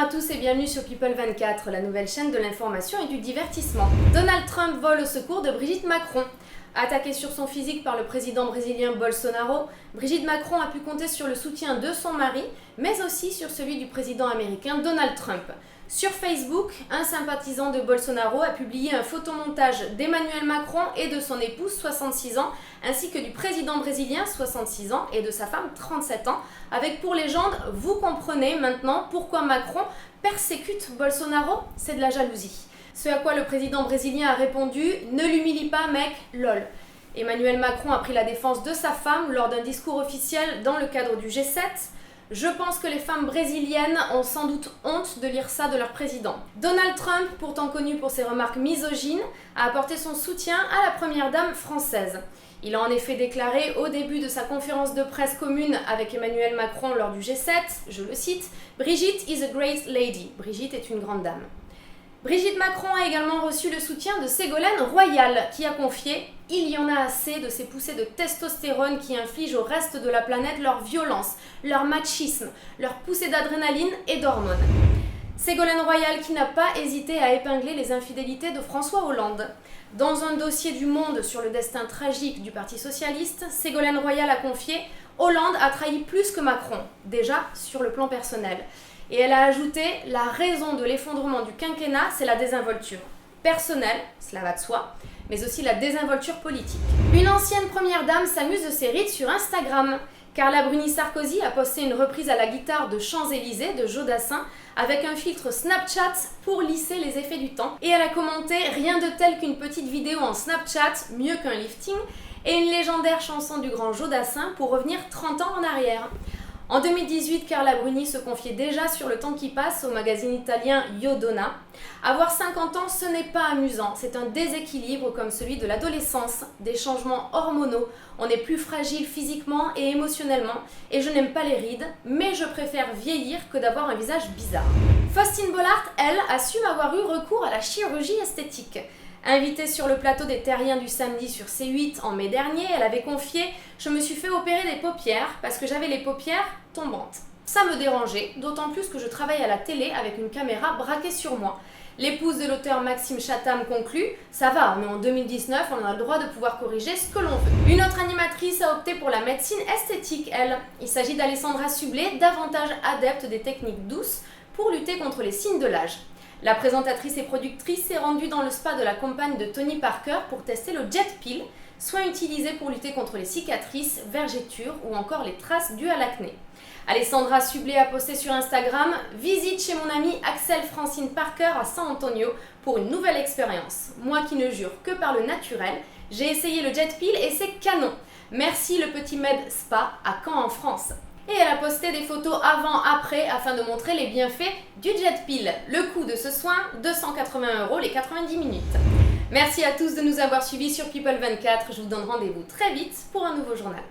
à tous et bienvenue sur People 24, la nouvelle chaîne de l'information et du divertissement. Donald Trump vole au secours de Brigitte Macron. Attaquée sur son physique par le président brésilien Bolsonaro, Brigitte Macron a pu compter sur le soutien de son mari, mais aussi sur celui du président américain Donald Trump. Sur Facebook, un sympathisant de Bolsonaro a publié un photomontage d'Emmanuel Macron et de son épouse 66 ans, ainsi que du président brésilien 66 ans et de sa femme 37 ans, avec pour légende « Vous comprenez maintenant pourquoi Macron persécute Bolsonaro, c'est de la jalousie ». Ce à quoi le président brésilien a répondu « Ne l'humilie pas mec, lol ». Emmanuel Macron a pris la défense de sa femme lors d'un discours officiel dans le cadre du G7. Je pense que les femmes brésiliennes ont sans doute honte de lire ça de leur président. Donald Trump, pourtant connu pour ses remarques misogynes, a apporté son soutien à la première dame française. Il a en effet déclaré au début de sa conférence de presse commune avec Emmanuel Macron lors du G7, je le cite, « Brigitte is a great lady ». Brigitte est une grande dame. Brigitte Macron a également reçu le soutien de Ségolène Royal, qui a confié « Il y en a assez de ces poussées de testostérone qui infligent au reste de la planète leur violence, leur machisme, leur poussée d'adrénaline et d'hormones ». Ségolène Royal qui n'a pas hésité à épingler les infidélités de François Hollande. Dans un dossier du Monde sur le destin tragique du Parti socialiste, Ségolène Royal a confié « Hollande a trahi plus que Macron, déjà sur le plan personnel ». Et elle a ajouté « La raison de l'effondrement du quinquennat, c'est la désinvolture personnelle, cela va de soi, mais aussi la désinvolture politique ». Une ancienne première dame s'amuse de ses rides sur Instagram. Carla Bruni Sarkozy a posté une reprise à la guitare de Champs-Élysées de Joe Dassin avec un filtre Snapchat pour lisser les effets du temps. Et elle a commenté « Rien de tel qu'une petite vidéo en Snapchat, mieux qu'un lifting » et une légendaire chanson du grand Joe Dassin pour revenir 30 ans en arrière. En 2018, Carla Bruni se confiait déjà sur le temps qui passe au magazine italien Io Donna. Avoir 50 ans, ce n'est pas amusant, c'est un déséquilibre comme celui de l'adolescence, des changements hormonaux, on est plus fragile physiquement et émotionnellement, et je n'aime pas les rides, mais je préfère vieillir que d'avoir un visage bizarre. Faustine Bollaert, elle, assume avoir eu recours à la chirurgie esthétique. Invitée sur le plateau des Terriens du samedi sur C8 en mai dernier, elle avait confié « Je me suis fait opérer des paupières parce que j'avais les paupières tombantes. Ça me dérangeait, d'autant plus que je travaille à la télé avec une caméra braquée sur moi. » L'épouse de l'auteur Maxime Chatham conclut « Ça va, on est en 2019, on a le droit de pouvoir corriger ce que l'on veut. » Une autre animatrice a opté pour la médecine esthétique, elle. Il s'agit d'Alessandra Sublet, davantage adepte des techniques douces pour lutter contre les signes de l'âge. La présentatrice et productrice s'est rendue dans le spa de la compagne de Tony Parker pour tester le Jet Peel, soin utilisé pour lutter contre les cicatrices, vergetures ou encore les traces dues à l'acné. Alessandra Sublet a posté sur Instagram « Visite chez mon amie Axel Francine Parker à San Antonio pour une nouvelle expérience. Moi qui ne jure que par le naturel, j'ai essayé le Jet Peel et c'est canon. Merci le Petit Med Spa à Caen en France. » Et elle a posté des photos avant-après afin de montrer les bienfaits du Jet Peel. Le coût de ce soin, 280 € les 90 minutes. Merci à tous de nous avoir suivis sur People 24. Je vous donne rendez-vous très vite pour un nouveau journal.